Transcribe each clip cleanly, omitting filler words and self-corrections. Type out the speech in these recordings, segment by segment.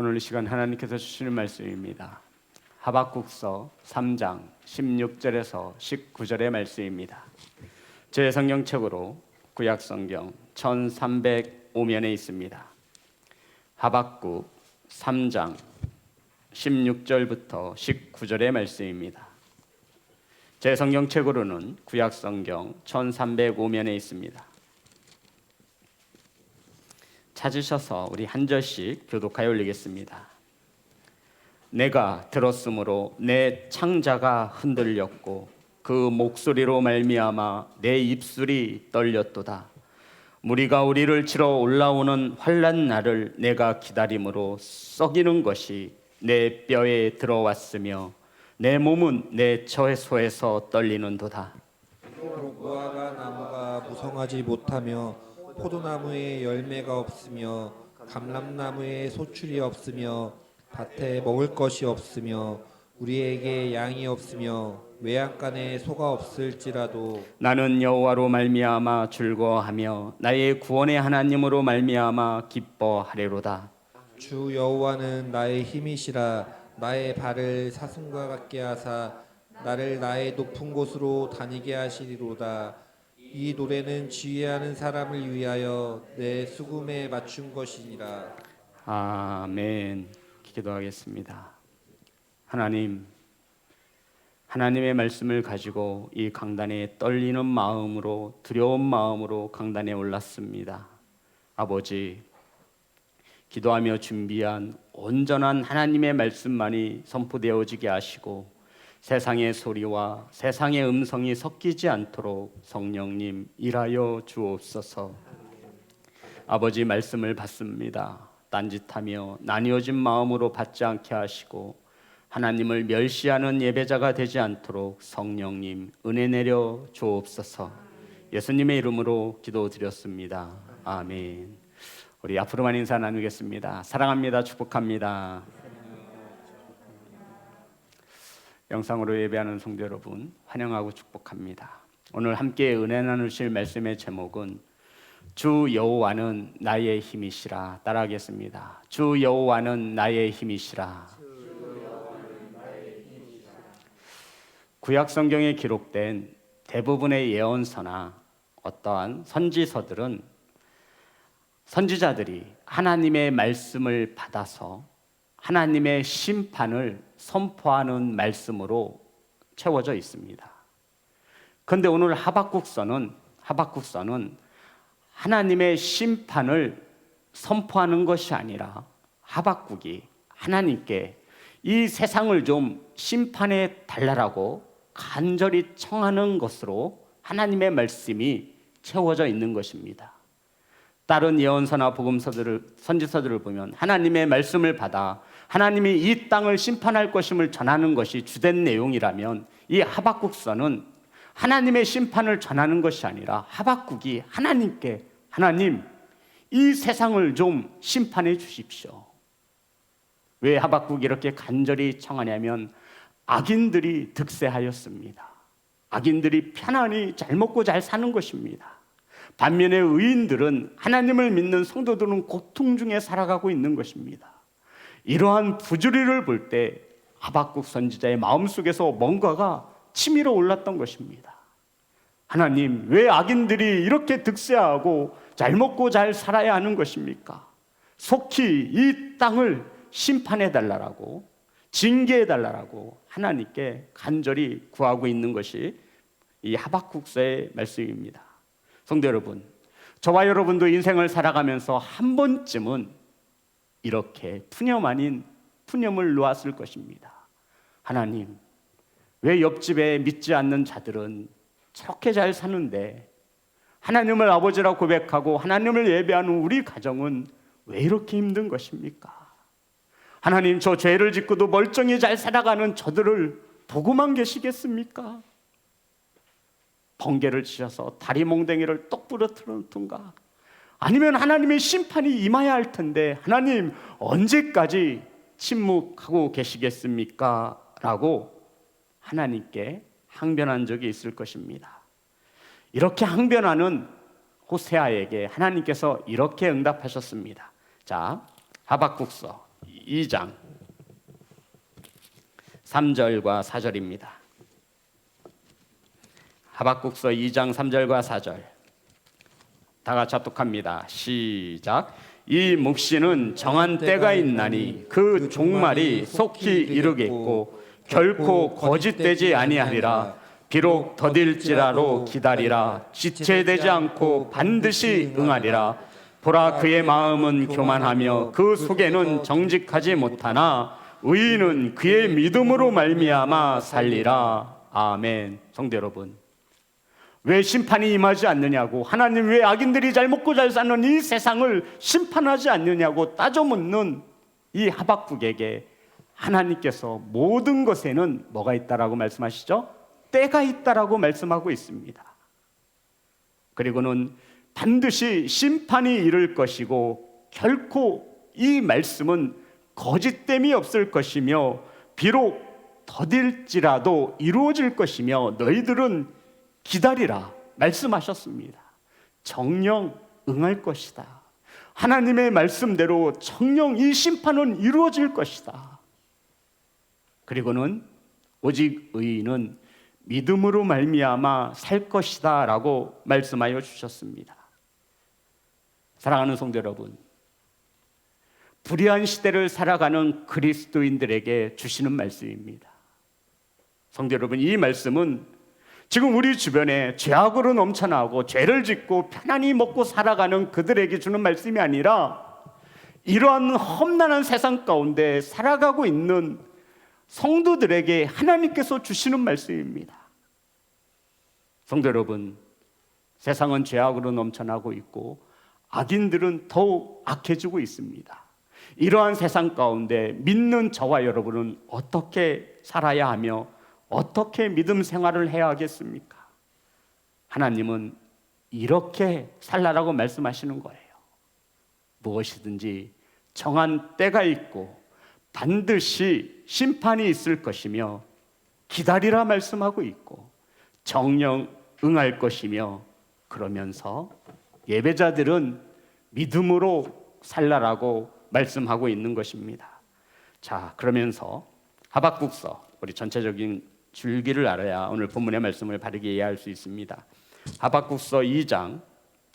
오늘 이 시간 하나님께서 주시는 말씀입니다. 하박국서 3장 16절에서 19절의 말씀입니다. 제 성경책으로 구약성경 1305면에 있습니다. 하박국 3장 16절부터 19절의 말씀입니다. 제 성경책으로는 구약성경 1305면에 있습니다. 찾으셔서 우리 한 절씩 교독하여 올리겠습니다. 내가 들었으므로 내 창자가 흔들렸고 그 목소리로 말미암아 내 입술이 떨렸도다. 무리가 우리를 치러 올라오는 환난 날을 내가 기다림으로 썩이는 것이 내 뼈에 들어왔으며 내 몸은 내 처소에서 떨리는도다. 무화과 나무가 무성하지 못하며 포도나무에 열매가 없으며 감람나무에 소출이 없으며 밭에 먹을 것이 없으며 우리에게 양이 없으며 외양간에 소가 없을지라도 나는 여호와로 말미암아 즐거워하며 나의 구원의 하나님으로 말미암아 기뻐하리로다. 주 여호와는 나의 힘이시라. 나의 발을 사슴과 같게 하사 나를 나의 높은 곳으로 다니게 하시리로다. 이 노래는 지휘하는 사람을 위하여 내 수금에 맞춘 것이니라. 아멘. 기도하겠습니다. 하나님, 하나님의 말씀을 가지고 이 강단에 떨리는 마음으로, 두려운 마음으로 강단에 올랐습니다. 아버지, 기도하며 준비한 온전한 하나님의 말씀만이 선포되어지게 하시고 세상의 소리와 세상의 음성이 섞이지 않도록 성령님 일하여 주옵소서. 아버지, 말씀을 받습니다. 딴짓하며 나뉘어진 마음으로 받지 않게 하시고 하나님을 멸시하는 예배자가 되지 않도록 성령님 은혜 내려 주옵소서. 예수님의 이름으로 기도드렸습니다. 아멘. 우리 앞으로만 인사 나누겠습니다. 사랑합니다. 축복합니다. 영상으로 예배하는 성도 여러분 환영하고 축복합니다. 오늘 함께 은혜 나누실 말씀의 제목은 주 여호와는 나의 힘이시라. 따라하겠습니다. 주 여호와는 나의 힘이시라. 구약 성경에 기록된 대부분의 예언서나 어떠한 선지서들은 선지자들이 하나님의 말씀을 받아서 하나님의 심판을 선포하는 말씀으로 채워져 있습니다. 그런데 오늘 하박국서는 하나님의 심판을 선포하는 것이 아니라 하박국이 하나님께 이 세상을 좀 심판해 달라고 간절히 청하는 것으로 하나님의 말씀이 채워져 있는 것입니다. 다른 예언서나 복음서들을, 선지서들을 보면 하나님의 말씀을 받아 하나님이 이 땅을 심판할 것임을 전하는 것이 주된 내용이라면 이 하박국서는 하나님의 심판을 전하는 것이 아니라 하박국이 하나님께 하나님, 이 세상을 좀 심판해 주십시오. 왜 하박국이 이렇게 간절히 청하냐면 악인들이 득세하였습니다. 악인들이 편안히 잘 먹고 잘 사는 것입니다. 반면에 의인들은, 하나님을 믿는 성도들은 고통 중에 살아가고 있는 것입니다. 이러한 부조리를 볼 때 하박국 선지자의 마음속에서 뭔가가 치밀어 올랐던 것입니다. 하나님, 왜 악인들이 이렇게 득세하고 잘 먹고 잘 살아야 하는 것입니까? 속히 이 땅을 심판해 달라고, 징계해 달라고 하나님께 간절히 구하고 있는 것이 이 하박국서의 말씀입니다. 성도 여러분, 저와 여러분도 인생을 살아가면서 한 번쯤은 이렇게 푸념 아닌 푸념을 놓았을 것입니다. 하나님, 왜 옆집에 믿지 않는 자들은 저렇게 잘 사는데 하나님을 아버지라 고백하고 하나님을 예배하는 우리 가정은 왜 이렇게 힘든 것입니까? 하나님, 저 죄를 짓고도 멀쩡히 잘 살아가는 저들을 보고만 계시겠습니까? 번개를 치셔서 다리 몽댕이를 똑 부러뜨렸던가? 아니면 하나님의 심판이 임해야 할 텐데 하나님, 언제까지 침묵하고 계시겠습니까? 라고 하나님께 항변한 적이 있을 것입니다. 이렇게 항변하는 호세아에게 하나님께서 이렇게 응답하셨습니다. 자, 하박국서 2장 3절과 4절입니다. 하박국서 2장 3절과 4절 다 같이 합독합니다. 시작. 이 묵시는 정한 때가 있나니 그 종말이 속히 이르겠고 결코 거짓되지 아니하리라. 비록 더딜지라도 기다리라. 지체되지 않고 반드시 응하리라. 보라, 그의 마음은 교만하며 그 속에는 정직하지 못하나 의인은 그의 믿음으로 말미암아 살리라. 아멘. 성도 여러분, 왜 심판이 임하지 않느냐고, 하나님 왜 악인들이 잘 먹고 잘 사는 이 세상을 심판하지 않느냐고 따져 묻는 이 하박국에게 하나님께서 모든 것에는 뭐가 있다라고 말씀하시죠? 때가 있다라고 말씀하고 있습니다. 그리고는 반드시 심판이 이를 것이고 결코 이 말씀은 거짓됨이 없을 것이며 비록 더딜지라도 이루어질 것이며 너희들은 기다리라 말씀하셨습니다. 정녕 응할 것이다. 하나님의 말씀대로 정녕 이 심판은 이루어질 것이다. 그리고는 오직 의인은 믿음으로 말미암아 살 것이다 라고 말씀하여 주셨습니다. 사랑하는 성도 여러분, 불의한 시대를 살아가는 그리스도인들에게 주시는 말씀입니다. 성도 여러분, 이 말씀은 지금 우리 주변에 죄악으로 넘쳐나고 죄를 짓고 편안히 먹고 살아가는 그들에게 주는 말씀이 아니라 이러한 험난한 세상 가운데 살아가고 있는 성도들에게 하나님께서 주시는 말씀입니다. 성도 여러분, 세상은 죄악으로 넘쳐나고 있고 악인들은 더욱 악해지고 있습니다. 이러한 세상 가운데 믿는 저와 여러분은 어떻게 살아야 하며 어떻게 믿음 생활을 해야 하겠습니까? 하나님은 이렇게 살라라고 말씀하시는 거예요. 무엇이든지 정한 때가 있고 반드시 심판이 있을 것이며 기다리라 말씀하고 있고 정녕 응할 것이며, 그러면서 예배자들은 믿음으로 살라라고 말씀하고 있는 것입니다. 자, 그러면서 하박국서, 우리 전체적인 줄기를 알아야 오늘 본문의 말씀을 바르게 이해할 수 있습니다. 하박국서 2장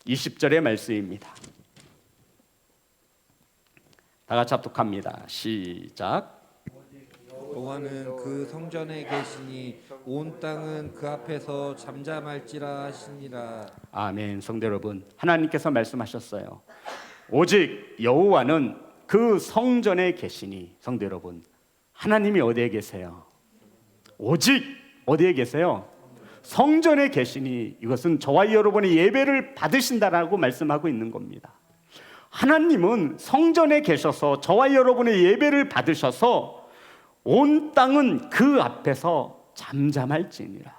20절의 말씀입니다. 다 같이 합독합니다. 시작. 여호와는 그 성전에 계시니 온 땅은 그 앞에서 잠잠할지라 하시니라. 아멘. 성도 여러분, 하나님께서 말씀하셨어요. 오직 여호와는 그 성전에 계시니. 성도 여러분, 하나님이 어디에 계세요? 오직 어디에 계세요? 성전에 계시니. 이것은 저와 여러분의 예배를 받으신다라고 말씀하고 있는 겁니다. 하나님은 성전에 계셔서 저와 여러분의 예배를 받으셔서 온 땅은 그 앞에서 잠잠할지니라.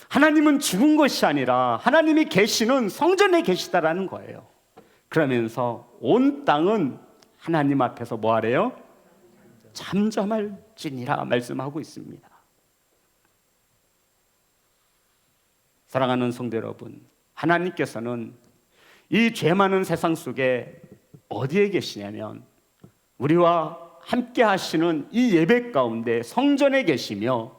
하나님은 죽은 것이 아니라 하나님이 계시는 성전에 계시다라는 거예요. 그러면서 온 땅은 하나님 앞에서 뭐 하래요? 잠잠할지니라 말씀하고 있습니다. 사랑하는 성도 여러분, 하나님께서는 이 죄 많은 세상 속에 어디에 계시냐면 우리와 함께 하시는 이 예배 가운데 성전에 계시며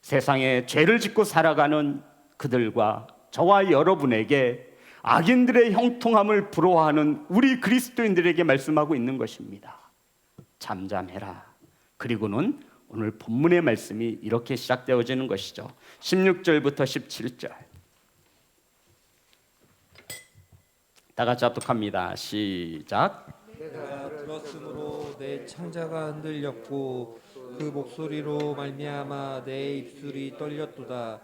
세상에 죄를 짓고 살아가는 그들과 저와 여러분에게 악인들의 형통함을 부러워하는 우리 그리스도인들에게 말씀하고 있는 것입니다. 잠잠해라. 그리고는 오늘 본문의 말씀이 이렇게 시작되어지는 것이죠. 16절부터 17절 다 같이 합독합니다. 시작. 내가 들었으므로 내 창자가 흔들렸고 그 목소리로 말미암아 내 입술이 떨렸도다.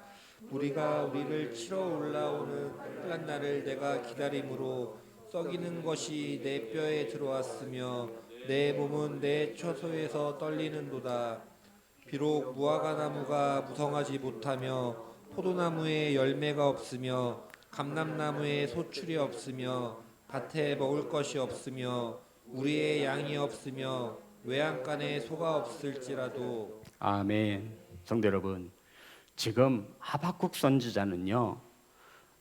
우리가 우리를 치러 올라오는 빨간 날을 내가 기다림으로 썩이는 것이 내 뼈에 들어왔으며 내 몸은 내 처소에서 떨리는도다. 비록 무화과나무가 무성하지 못하며 포도나무에 열매가 없으며 감람나무에 소출이 없으며 밭에 먹을 것이 없으며 우리의 양이 없으며 외양간에 소가 없을지라도. 아멘. 성도 여러분, 지금 하박국 선지자는요,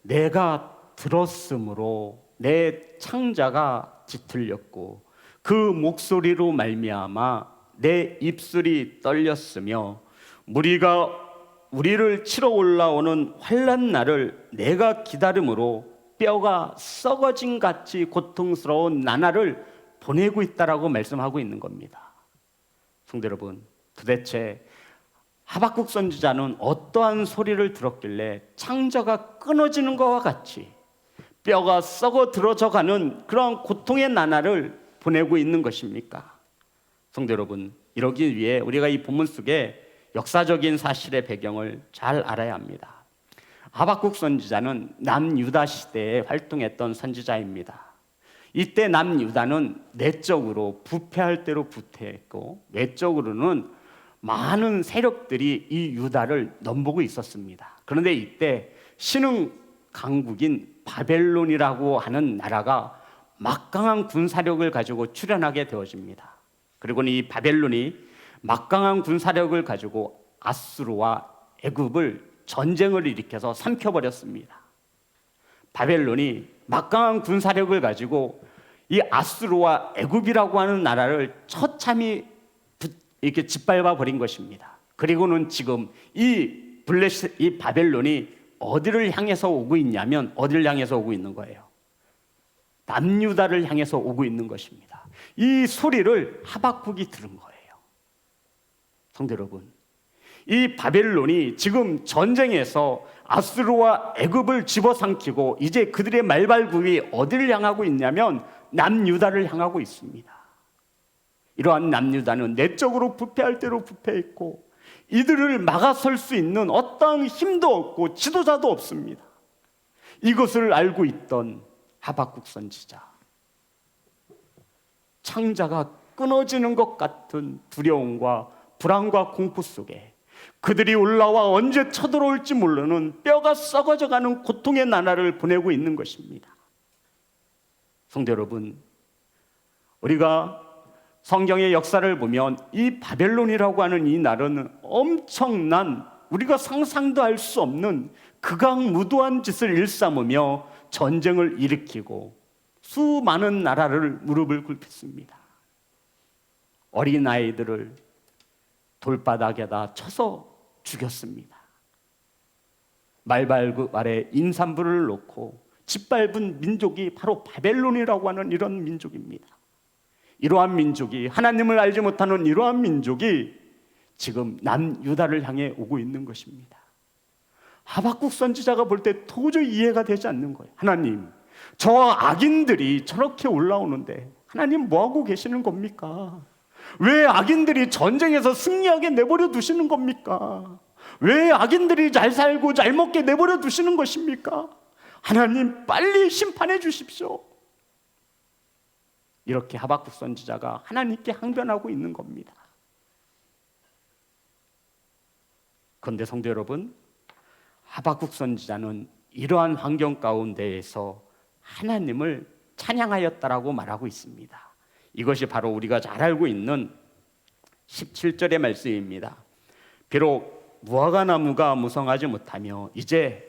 내가 들었으므로 내 창자가 짙을렸고 그 목소리로 말미암아 내 입술이 떨렸으며 우리를 치러 올라오는 환난 날을 내가 기다림으로 뼈가 썩어진 같이 고통스러운 나날을 보내고 있다라고 말씀하고 있는 겁니다. 성도 여러분, 도대체 하박국 선지자는 어떠한 소리를 들었길래 창자가 끊어지는 것과 같이 뼈가 썩어 들어져가는 그런 고통의 나날을 보내고 있는 것입니까? 성도 여러분, 이러기 위해 우리가 이 본문 속에 역사적인 사실의 배경을 잘 알아야 합니다. 하박국 선지자는 남유다 시대에 활동했던 선지자입니다. 이때 남유다는 내적으로 부패할 대로 부패했고 외적으로는 많은 세력들이 이 유다를 넘보고 있었습니다. 그런데 이때 신흥 강국인 바벨론이라고 하는 나라가 막강한 군사력을 가지고 출현하게 되어집니다. 그리고 이 바벨론이 막강한 군사력을 가지고 아수르와 애굽을 전쟁을 일으켜서 삼켜버렸습니다. 바벨론이 막강한 군사력을 가지고 이 아수르와 애굽이라고 하는 나라를 처참히 이렇게 짓밟아 버린 것입니다. 그리고는 지금 이 바벨론이 어디를 향해서 오고 있냐면 어디를 향해서 오고 있는 거예요? 남유다를 향해서 오고 있는 것입니다. 이 소리를 하박국이 들은 거예요. 성도 여러분, 이 바벨론이 지금 전쟁에서 아수르와 애굽을 집어삼키고 이제 그들의 말발굽이 어디를 향하고 있냐면 남유다를 향하고 있습니다. 이러한 남유다는 내적으로 부패할 대로 부패했고 이들을 막아설 수 있는 어떠한 힘도 없고 지도자도 없습니다. 이것을 알고 있던 하박국 선지자, 창자가 끊어지는 것 같은 두려움과 불안과 공포 속에 그들이 올라와 언제 쳐들어올지 모르는 뼈가 썩어져가는 고통의 나날을 보내고 있는 것입니다. 성도 여러분, 우리가 성경의 역사를 보면 이 바벨론이라고 하는 이 나라는 엄청난 우리가 상상도 할 수 없는 극악무도한 짓을 일삼으며 전쟁을 일으키고 수많은 나라를 무릎을 꿇혔습니다. 어린아이들을 돌바닥에다 쳐서 죽였습니다. 말발굽 아래 임산부를 놓고 짓밟은 민족이 바로 바벨론이라고 하는 이런 민족입니다. 이러한 민족이, 하나님을 알지 못하는 이러한 민족이 지금 남유다를 향해 오고 있는 것입니다. 하박국 선지자가 볼 때 도저히 이해가 되지 않는 거예요. 하나님, 저 악인들이 저렇게 올라오는데 하나님 뭐하고 계시는 겁니까? 왜 악인들이 전쟁에서 승리하게 내버려 두시는 겁니까? 왜 악인들이 잘 살고 잘 먹게 내버려 두시는 것입니까? 하나님, 빨리 심판해 주십시오. 이렇게 하박국 선지자가 하나님께 항변하고 있는 겁니다. 그런데 성도 여러분, 하박국 선지자는 이러한 환경 가운데에서 하나님을 찬양하였다라고 말하고 있습니다. 이것이 바로 우리가 잘 알고 있는 17절의 말씀입니다. 비록 무화과나무가 무성하지 못하며 이제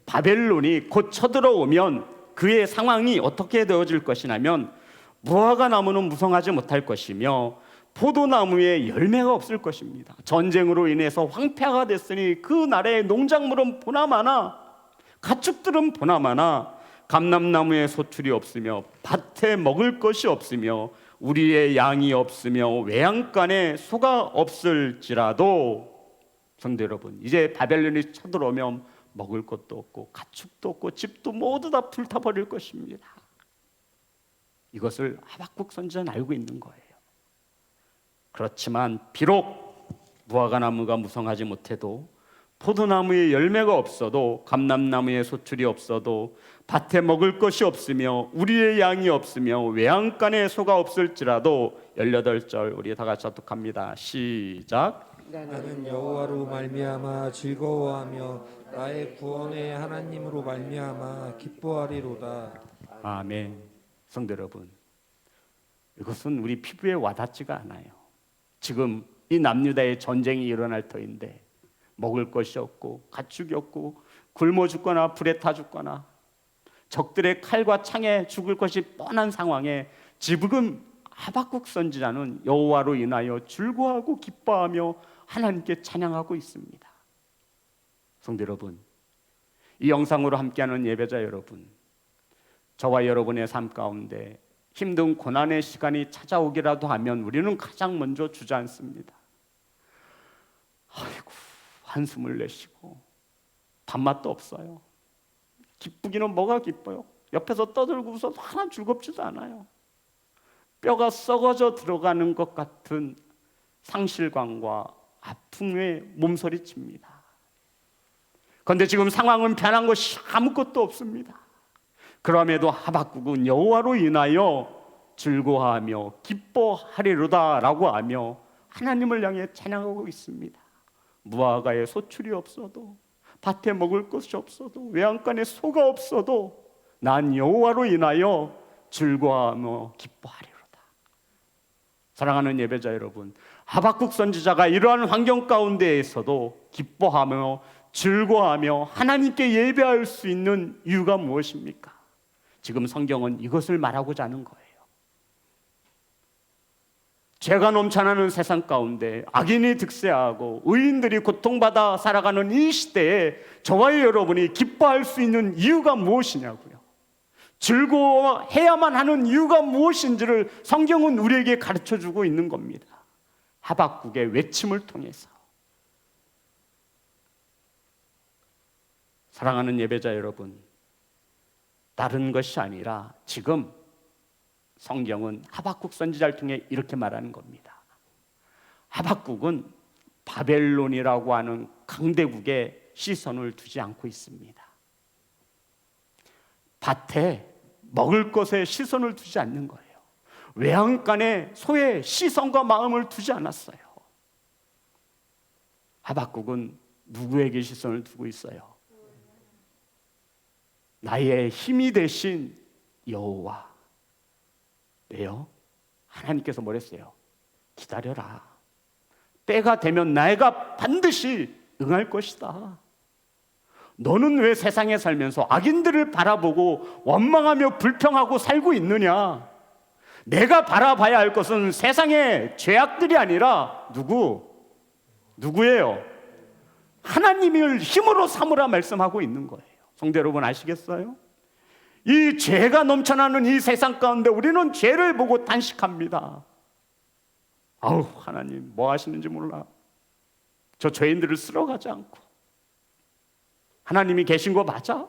바벨론이 곧 쳐들어오면 그의 상황이 어떻게 되어질 것이냐면 무화과나무는 무성하지 못할 것이며 포도나무에 열매가 없을 것입니다. 전쟁으로 인해서 황폐화가 됐으니 그 나라의 농작물은 보나마나 가축들은 보나마나 감람나무에 소출이 없으며 밭에 먹을 것이 없으며 우리의 양이 없으며 외양간에 소가 없을지라도, 성도 여러분, 이제 바벨론이 쳐들어오면 먹을 것도 없고 가축도 없고 집도 모두 다 불타버릴 것입니다. 이것을 하박국 선지자는 알고 있는 거예요. 그렇지만 비록 무화과나무가 무성하지 못해도 포도나무에 열매가 없어도 감람나무에 소출이 없어도 밭에 먹을 것이 없으며 우리의 양이 없으며 외양간에 소가 없을지라도 18절 우리 다 같이 합독합니다. 시작. 나는 여호와로 말미암아 즐거워하며 나의 구원의 하나님으로 말미암아 기뻐하리로다. 아멘. 성도 여러분, 이것은 우리 피부에 와닿지가 않아요. 지금 이 남유다의 전쟁이 일어날 터인데 먹을 것이 없고 가축이 없고 굶어 죽거나 불에 타 죽거나 적들의 칼과 창에 죽을 것이 뻔한 상황에 지금 하박국 선지자는 여호와로 인하여 즐거워하고 기뻐하며 하나님께 찬양하고 있습니다. 성도 여러분, 이 영상으로 함께하는 예배자 여러분, 저와 여러분의 삶 가운데 힘든 고난의 시간이 찾아오기라도 하면 우리는 가장 먼저 주저앉습니다. 아이고, 한숨을 내쉬고 밥맛도 없어요. 기쁘기는 뭐가 기뻐요? 옆에서 떠들고 웃어도 하나 즐겁지도 않아요. 뼈가 썩어져 들어가는 것 같은 상실감과 아픔에 몸서리칩니다. 그런데 지금 상황은 변한 것이 아무것도 없습니다. 그럼에도 하박국은 여호와로 인하여 즐거워하며 기뻐하리로다라고 하며 하나님을 향해 찬양하고 있습니다. 무화과에 소출이 없어도, 밭에 먹을 것이 없어도, 외양간에 소가 없어도 난 여호와로 인하여 즐거워하며 기뻐하리로다. 사랑하는 예배자 여러분, 하박국 선지자가 이러한 환경 가운데에서도 기뻐하며 즐거워하며 하나님께 예배할 수 있는 이유가 무엇입니까? 지금 성경은 이것을 말하고자 하는 거예요. 죄가 넘쳐나는 세상 가운데 악인이 득세하고 의인들이 고통받아 살아가는 이 시대에 저와 여러분이 기뻐할 수 있는 이유가 무엇이냐고요. 즐거워해야만 하는 이유가 무엇인지를 성경은 우리에게 가르쳐주고 있는 겁니다. 하박국의 외침을 통해서. 사랑하는 예배자 여러분, 다른 것이 아니라 지금 성경은 하박국 선지자를 통해 이렇게 말하는 겁니다. 하박국은 바벨론이라고 하는 강대국에 시선을 두지 않고 있습니다. 밭에 먹을 것에 시선을 두지 않는 거예요. 외양간에 소의 시선과 마음을 두지 않았어요. 하박국은 누구에게 시선을 두고 있어요? 나의 힘이 되신 여호와. 왜요? 하나님께서 뭐랬어요? 기다려라. 때가 되면 내가 반드시 응할 것이다. 너는 왜 세상에 살면서 악인들을 바라보고 원망하며 불평하고 살고 있느냐? 내가 바라봐야 할 것은 세상의 죄악들이 아니라 누구예요? 하나님을 힘으로 삼으라 말씀하고 있는 거예요. 성도 여러분, 아시겠어요? 이 죄가 넘쳐나는 이 세상 가운데 우리는 죄를 보고 단식합니다. 아우, 하나님 뭐 하시는지 몰라. 저 죄인들을 쓸어가지 않고. 하나님이 계신 거 맞아?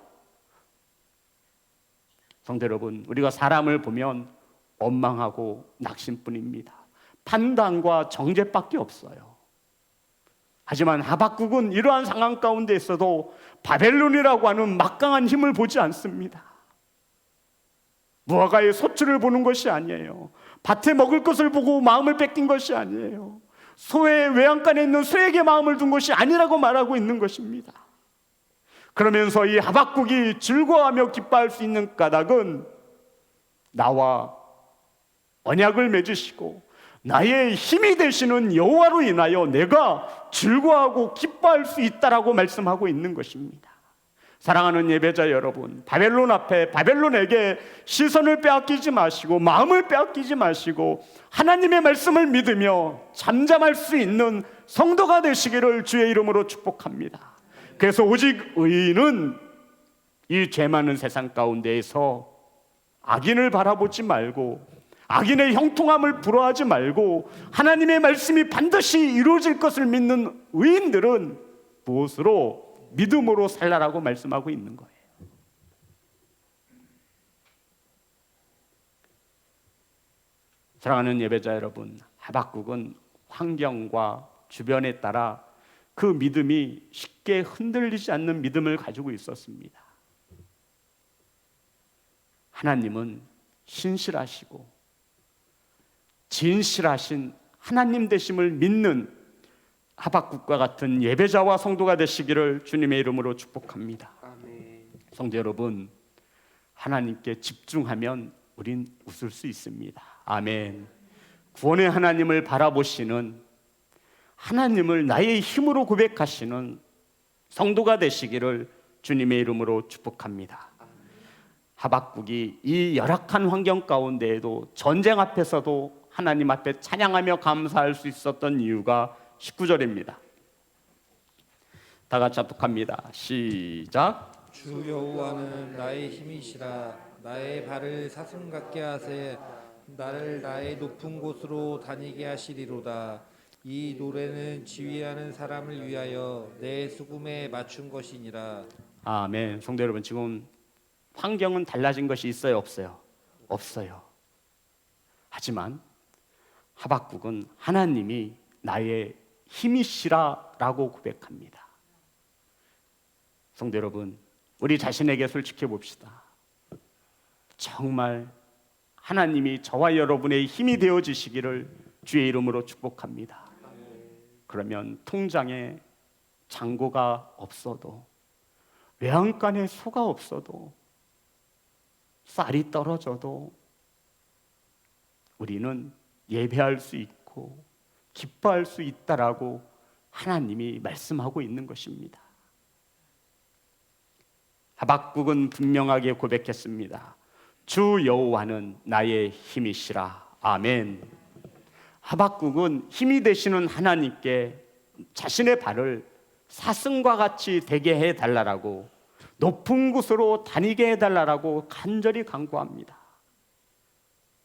성도 여러분, 우리가 사람을 보면 원망하고 낙심뿐입니다. 판단과 정죄밖에 없어요. 하지만 하박국은 이러한 상황 가운데 있어도 바벨론이라고 하는 막강한 힘을 보지 않습니다. 무화과의 소출을 보는 것이 아니에요. 밭에 먹을 것을 보고 마음을 뺏긴 것이 아니에요. 소의 외양간에 있는 소에게 마음을 둔 것이 아니라고 말하고 있는 것입니다. 그러면서 이 하박국이 즐거워하며 기뻐할 수 있는 까닭은 나와 언약을 맺으시고 나의 힘이 되시는 여호와로 인하여 내가 즐거워하고 기뻐할 수 있다라고 말씀하고 있는 것입니다. 사랑하는 예배자 여러분, 바벨론 앞에 바벨론에게 시선을 빼앗기지 마시고 마음을 빼앗기지 마시고 하나님의 말씀을 믿으며 잠잠할 수 있는 성도가 되시기를 주의 이름으로 축복합니다. 그래서 오직 의인은 이 죄 많은 세상 가운데에서 악인을 바라보지 말고 악인의 형통함을 부러워하지 말고 하나님의 말씀이 반드시 이루어질 것을 믿는 의인들은 무엇으로? 믿음으로 살라라고 말씀하고 있는 거예요. 사랑하는 예배자 여러분, 하박국은 환경과 주변에 따라 그 믿음이 쉽게 흔들리지 않는 믿음을 가지고 있었습니다. 하나님은 신실하시고 진실하신 하나님 되심을 믿는 하박국과 같은 예배자와 성도가 되시기를 주님의 이름으로 축복합니다. 아멘. 성도 여러분, 하나님께 집중하면 우린 웃을 수 있습니다. 아멘. 구원의 하나님을 바라보시는, 하나님을 나의 힘으로 고백하시는 성도가 되시기를 주님의 이름으로 축복합니다. 하박국이 이 열악한 환경 가운데에도 전쟁 앞에서도 하나님 앞에 찬양하며 감사할 수 있었던 이유가 19절입니다. 다 같이 합독합니다. 시작. 주 여호와는 나의 힘이시라. 나의 발을 사슴 같게 하세. 나를 나의 높은 곳으로 다니게 하시리로다. 이 노래는 지휘하는 사람을 위하여 내 수금에 맞춘 것이니라. 아멘. 성도 여러분, 지금 환경은 달라진 것이 있어요, 없어요? 없어요. 하지만 하박국은 하나님이 나의 힘이시라라고 고백합니다. 성도 여러분, 우리 자신에게 솔직해 봅시다. 정말 하나님이 저와 여러분의 힘이 되어 주시기를 주의 이름으로 축복합니다. 그러면 통장에 잔고가 없어도, 외양간에 소가 없어도, 쌀이 떨어져도 우리는 예배할 수 있고 기뻐할 수 있다라고 하나님이 말씀하고 있는 것입니다. 하박국은 분명하게 고백했습니다. 주 여호와는 나의 힘이시라. 아멘. 하박국은 힘이 되시는 하나님께 자신의 발을 사슴과 같이 되게 해달라고, 높은 곳으로 다니게 해달라고 간절히 간구합니다.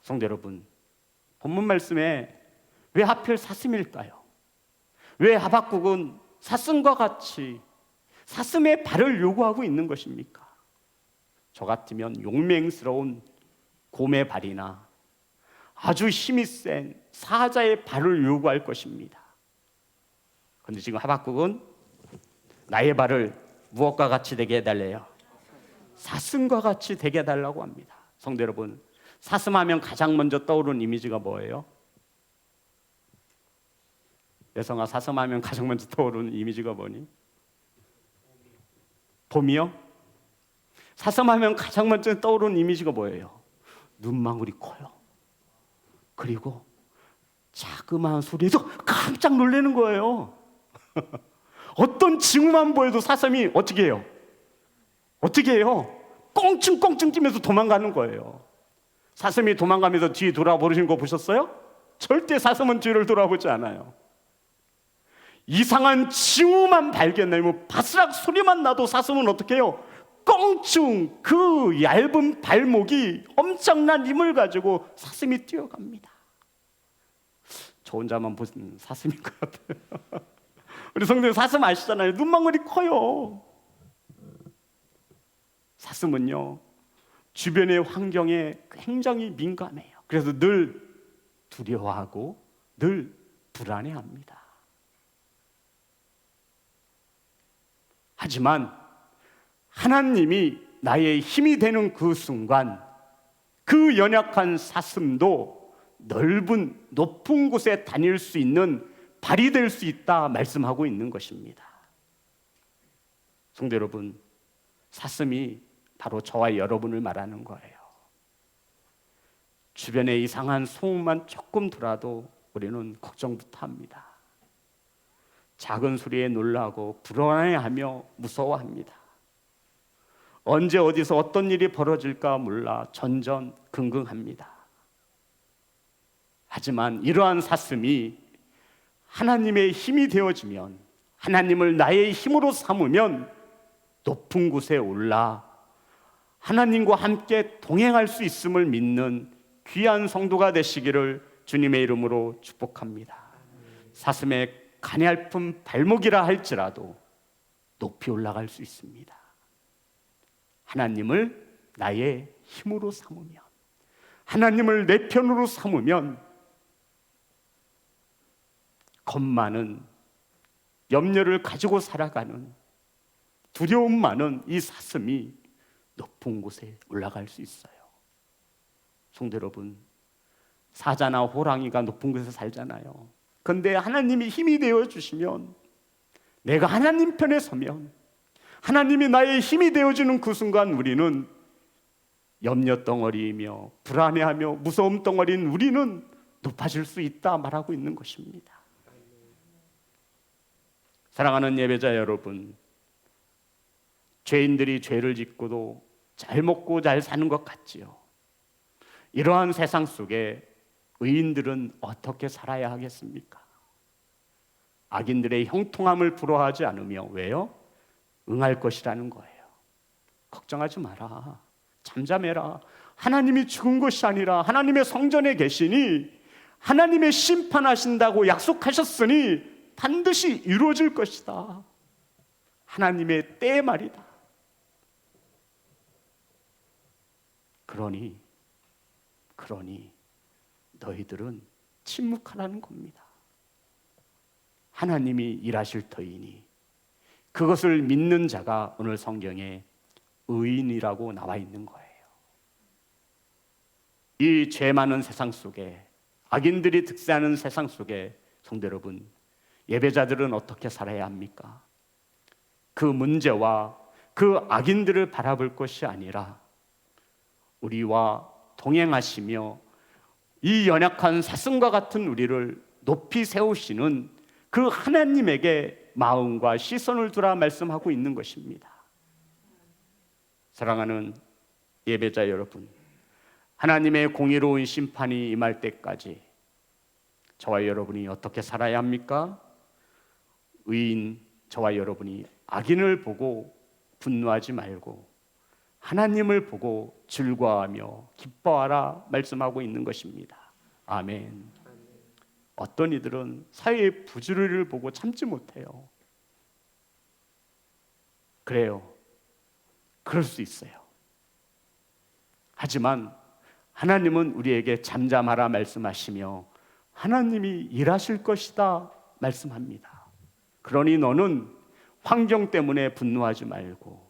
성도 여러분, 본문 말씀에 왜 하필 사슴일까요? 왜 하박국은 사슴과 같이 사슴의 발을 요구하고 있는 것입니까? 저 같으면 용맹스러운 곰의 발이나 아주 힘이 센 사자의 발을 요구할 것입니다. 그런데 지금 하박국은 나의 발을 무엇과 같이 되게 해달래요? 사슴과 같이 되게 해달라고 합니다. 성도 여러분, 사슴하면 가장 먼저 떠오르는 이미지가 뭐예요? 여성아, 사슴하면 가장 먼저 떠오르는 이미지가 뭐니? 봄이요? 사슴하면 가장 먼저 떠오르는 이미지가 뭐예요? 눈망울이 커요. 그리고 자그마한 소리에서 깜짝 놀라는 거예요. 어떤 징후만 보여도 사슴이 어떻게 해요? 어떻게 해요? 꽁충꽁충 뛰면서 도망가는 거예요. 사슴이 도망가면서 뒤 돌아보시는 거 보셨어요? 절대 사슴은 뒤를 돌아보지 않아요. 이상한 징후만 발견되면 바스락 소리만 나도 사슴은 어떻게 해요? 꽁충, 그 얇은 발목이 엄청난 힘을 가지고 사슴이 뛰어갑니다. 저 혼자만 보는 사슴인 것 같아요. 우리 성도님, 사슴 아시잖아요. 눈망울이 커요. 사슴은요, 주변의 환경에 굉장히 민감해요. 그래서 늘 두려워하고 늘 불안해합니다. 하지만 하나님이 나의 힘이 되는 그 순간, 그 연약한 사슴도 넓은 높은 곳에 다닐 수 있는 발이 될 수 있다 말씀하고 있는 것입니다. 성도 여러분, 사슴이 바로 저와 여러분을 말하는 거예요. 주변에 이상한 소음만 조금 들어도 우리는 걱정부터 합니다. 작은 소리에 놀라고 불안해하며 무서워합니다. 언제 어디서 어떤 일이 벌어질까 몰라 전전긍긍합니다. 하지만 이러한 사슴이 하나님의 힘이 되어지면, 하나님을 나의 힘으로 삼으면 높은 곳에 올라 하나님과 함께 동행할 수 있음을 믿는 귀한 성도가 되시기를 주님의 이름으로 축복합니다. 사슴의 가냘픈 발목이라 할지라도 높이 올라갈 수 있습니다. 하나님을 나의 힘으로 삼으면, 하나님을 내 편으로 삼으면 겁 많은, 염려를 가지고 살아가는, 두려움 많은 이 사슴이 높은 곳에 올라갈 수 있어요. 성도 여러분, 사자나 호랑이가 높은 곳에 살잖아요. 그런데 하나님이 힘이 되어주시면, 내가 하나님 편에 서면, 하나님이 나의 힘이 되어주는 그 순간 우리는 염려 덩어리이며 불안해하며 무서움 덩어리인 우리는 높아질 수 있다 말하고 있는 것입니다. 사랑하는 예배자 여러분, 죄인들이 죄를 짓고도 잘 먹고 잘 사는 것 같지요. 이러한 세상 속에 의인들은 어떻게 살아야 하겠습니까? 악인들의 형통함을 부러워하지 않으며, 왜요? 응할 것이라는 거예요. 걱정하지 마라, 잠잠해라. 하나님이 죽은 것이 아니라 하나님의 성전에 계시니 하나님의 심판하신다고 약속하셨으니 반드시 이루어질 것이다. 하나님의 때의 말이다. 그러니 너희들은 침묵하라는 겁니다. 하나님이 일하실 터이니 그것을 믿는 자가 오늘 성경에 의인이라고 나와 있는 거예요. 이 죄 많은 세상 속에, 악인들이 득세하는 세상 속에 성도 여러분, 예배자들은 어떻게 살아야 합니까? 그 문제와 그 악인들을 바라볼 것이 아니라 우리와 동행하시며 이 연약한 사슴과 같은 우리를 높이 세우시는 그 하나님에게 마음과 시선을 두라 말씀하고 있는 것입니다. 사랑하는 예배자 여러분, 하나님의 공의로운 심판이 임할 때까지 저와 여러분이 어떻게 살아야 합니까? 의인 저와 여러분이 악인을 보고 분노하지 말고 하나님을 보고 즐거워하며 기뻐하라 말씀하고 있는 것입니다. 아멘. 어떤 이들은 사회의 부조리를 보고 참지 못해요. 그래요. 그럴 수 있어요. 하지만 하나님은 우리에게 잠잠하라 말씀하시며 하나님이 일하실 것이다 말씀합니다. 그러니 너는 환경 때문에 분노하지 말고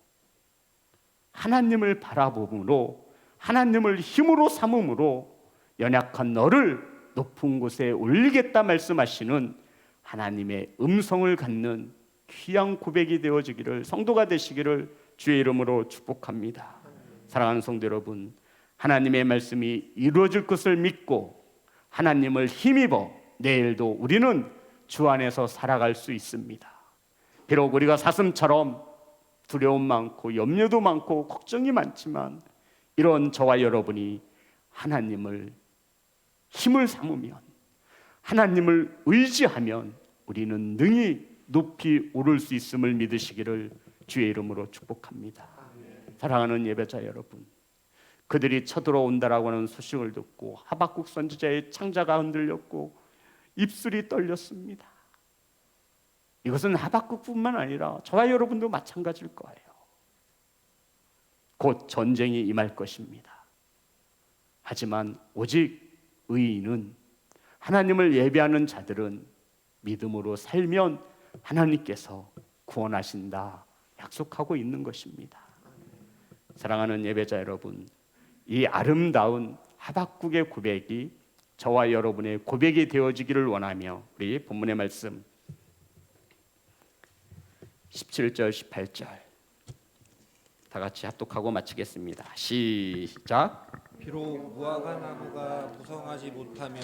하나님을 바라봄으로, 하나님을 힘으로 삼음으로 연약한 너를 높은 곳에 올리겠다 말씀하시는 하나님의 음성을 갖는 귀한 고백이 되어지기를, 성도가 되시기를 주의 이름으로 축복합니다. 사랑하는 성도 여러분, 하나님의 말씀이 이루어질 것을 믿고 하나님을 힘입어 내일도 우리는 주 안에서 살아갈 수 있습니다. 비록 우리가 사슴처럼 두려움 많고 염려도 많고 걱정이 많지만 이런 저와 여러분이 하나님을 힘을 삼으면, 하나님을 의지하면 우리는 능히 높이 오를 수 있음을 믿으시기를 주의 이름으로 축복합니다. 사랑하는 예배자 여러분, 그들이 쳐들어온다라고 하는 소식을 듣고 하박국 선지자의 창자가 흔들렸고 입술이 떨렸습니다. 이것은 하박국뿐만 아니라 저와 여러분도 마찬가지일 거예요. 곧 전쟁이 임할 것입니다. 하지만 오직 의인은, 하나님을 예배하는 자들은 믿음으로 살면 하나님께서 구원하신다 약속하고 있는 것입니다. 사랑하는 예배자 여러분, 이 아름다운 하박국의 고백이 저와 여러분의 고백이 되어지기를 원하며 우리 본문의 말씀 17절 18절 다 같이 합독하고 마치겠습니다. 시작. 비록 무화과 나무가 무성하지 못하며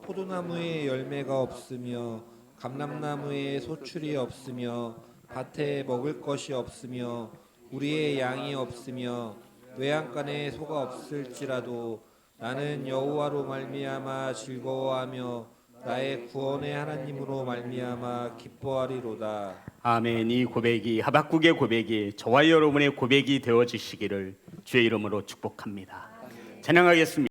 포도나무에 열매가 없으며 감람나무에 소출이 없으며 밭에 먹을 것이 없으며 우리의 양이 없으며 외양간에 소가 없을지라도 나는 여호와로 말미암아 즐거워하며 나의 구원의 하나님으로 말미암아 기뻐하리로다. 아멘. 이 고백이, 하박국의 고백이 저와 여러분의 고백이 되어지시기를 주의 이름으로 축복합니다. 찬양하겠습니다.